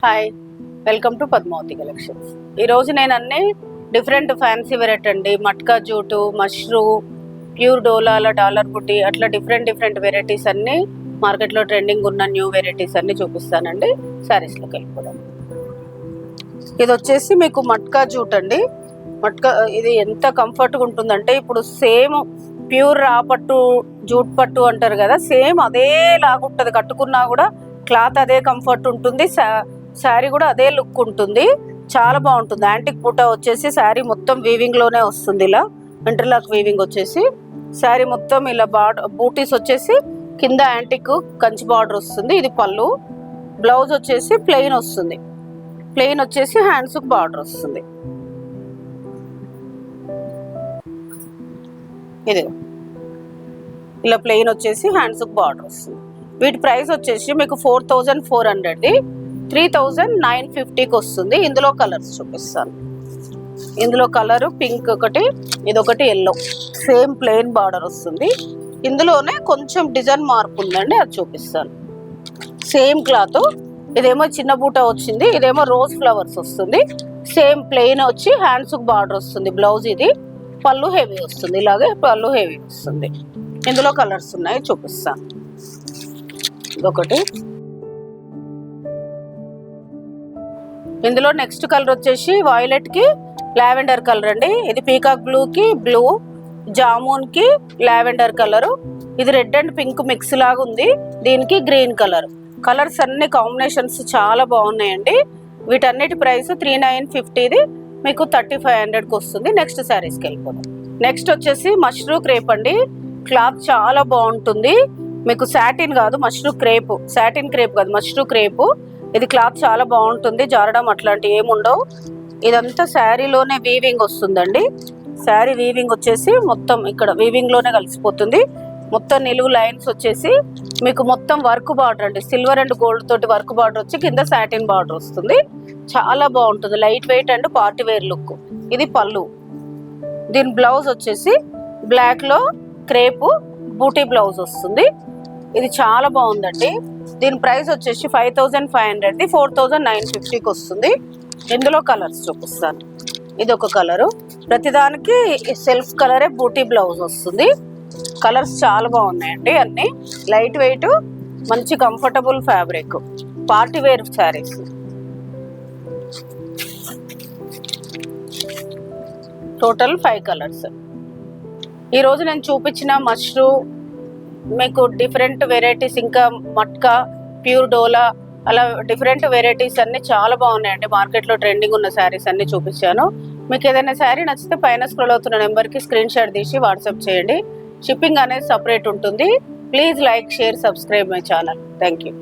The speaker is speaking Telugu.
Hi, welcome to Padmavati collections. ఈరోజు నేను అన్ని డిఫరెంట్ ఫ్యాన్సీ వెరైటీ అండి, మట్కా జూటు, మష్రూ, ప్యూర్ డోలాల, డాలర్ బుట్టి, అట్లా డిఫరెంట్ వెరైటీస్ అన్ని మార్కెట్లో ట్రెండింగ్ ఉన్న న్యూ వెరైటీస్ అన్ని చూపిస్తానండి. శారీస్లోకి వెళ్ళిపోదాం. ఇది వచ్చేసి మీకు మట్కా జూట్ అండి. మట్కా ఇది ఎంత కంఫర్ట్గా ఉంటుందంటే, ఇప్పుడు సేమ్ ప్యూర్ రా పట్టు, జూట్ పట్టు అంటారు కదా, సేమ్ అదే లాగుంటుంది. కట్టుకున్నా కూడా క్లాత్ అదే కంఫర్ట్ ఉంటుంది, శారీ కూడా అదే లుక్ ఉంటుంది. చాలా బాగుంటుంది. యాంటిక్ బూటా వచ్చేసి శారీ మొత్తం వీవింగ్ లోనే వస్తుంది. ఇలా ఇంటర్లాక్ వీవింగ్ వచ్చేసి శారీ మొత్తం ఇలా బూటీస్ వచ్చేసి కింద యాంటిక్ కంచి బార్డర్ వస్తుంది. ఇది పళ్ళు. బ్లౌజ్ వచ్చేసి ప్లెయిన్ వస్తుంది. ప్లెయిన్ వచ్చేసి హ్యాండ్స్ కు బార్డర్ వస్తుంది. ఇది ఇలా ప్లెయిన్ వచ్చేసి హ్యాండ్స్ కు బార్డర్ వస్తుంది. వీటి ప్రైస్ వచ్చేసి మీకు 4400ది 3950కి వస్తుంది. ఇందులో కలర్స్ చూపిస్తాను. ఇందులో కలరు పింక్ ఒకటి, ఇదొకటి ఎల్లో, సేమ్ ప్లెయిన్ బార్డర్ వస్తుంది. ఇందులోనే కొంచెం డిజైన్ మార్పు ఉందండి, అది చూపిస్తాను. సేమ్ క్లాత్, ఇదేమో చిన్న బూట వచ్చింది, ఇదేమో రోజ్ ఫ్లవర్స్ వస్తుంది. సేమ్ ప్లెయిన్ వచ్చి హ్యాండ్స్కి బార్డర్ వస్తుంది. బ్లౌజ్ ఇది, పళ్ళు హెవీ వస్తుంది. ఇలాగే పళ్ళు హెవీ వస్తుంది. ఇందులో కలర్స్ ఉన్నాయి, చూపిస్తాను. ఇదొకటి. ఇందులో నెక్స్ట్ కలర్ వచ్చేసి వాయిలెట్ కి లావెండర్ కలర్ అండి. ఇది పీకాక్ బ్లూ కి బ్లూ, జామున్ కి లావెండర్ కలర్. ఇది రెడ్ అండ్ పింక్ మిక్స్ లాగా ఉంది. దీనికి గ్రీన్ కలర్. కలర్స్ అన్ని కాంబినేషన్స్ చాలా బాగున్నాయండి. వీటన్నిటి ప్రైస్ 3950ది మీకు 3500కి వస్తుంది. నెక్స్ట్ శారీస్కి వెళ్ళిపోతాం. నెక్స్ట్ వచ్చేసి మష్రూ క్రేప్ అండి. క్లాత్ చాలా బాగుంటుంది. మీకు సాటిన్ కాదు, మష్రూ క్రేప్. సాటిన్ క్రేప్ కాదు, మష్రూ క్రేప్. ఇది క్లాత్ చాలా బాగుంటుంది, జారడం అట్లాంటివి ఏముండవు. ఇదంతా శారీలోనే వీవింగ్ వస్తుందండి. శారీ వీవింగ్ వచ్చేసి మొత్తం ఇక్కడ వీవింగ్ లోనే కలిసిపోతుంది. మొత్తం నిలువు లైన్స్ వచ్చేసి మీకు మొత్తం వర్క్ బార్డర్ అండి. సిల్వర్ అండ్ గోల్డ్ తోటి వర్క్ బార్డర్ వచ్చి కింద సాటిన్ బార్డర్ వస్తుంది. చాలా బాగుంటుంది, light weight and party wear look. ఇది పళ్ళు. దీని బ్లౌజ్ వచ్చేసి బ్లాక్ లో క్రేప్ బూటీ బ్లౌజ్ వస్తుంది. ఇది చాలా బాగుందండి. దీని ప్రైస్ వచ్చేసి 5500ది 4950కి వస్తుంది. ఇందులో కలర్స్ చూపిస్తాను. ఇది ఒక కలరు. ప్రతిదానికి సెల్ఫ్ కలరే బూటీ బ్లౌజ్ వస్తుంది. కలర్స్ చాలా బాగున్నాయండి. అన్ని లైట్ వెయిట్, మంచి comfortable fabric, party wear saris. Total 5 colours. ఈరోజు నేను చూపించిన మష్రూ, మీకు డిఫరెంట్ వెరైటీస్, ఇంకా మట్కా, ప్యూర్ డోలా, అలా డిఫరెంట్ వెరైటీస్ అన్ని చాలా బాగున్నాయండి. మార్కెట్లో ట్రెండింగ్ ఉన్న శారీస్ అన్ని చూపించాను. మీకు ఏదైనా శారీ నచ్చితే పైన స్క్రోల్ అవుతున్న నెంబర్కి స్క్రీన్ షాట్ తీసి వాట్సాప్ చేయండి. షిప్పింగ్ అనేది సపరేట్ ఉంటుంది. Please like, share, subscribe my channel. Thank you.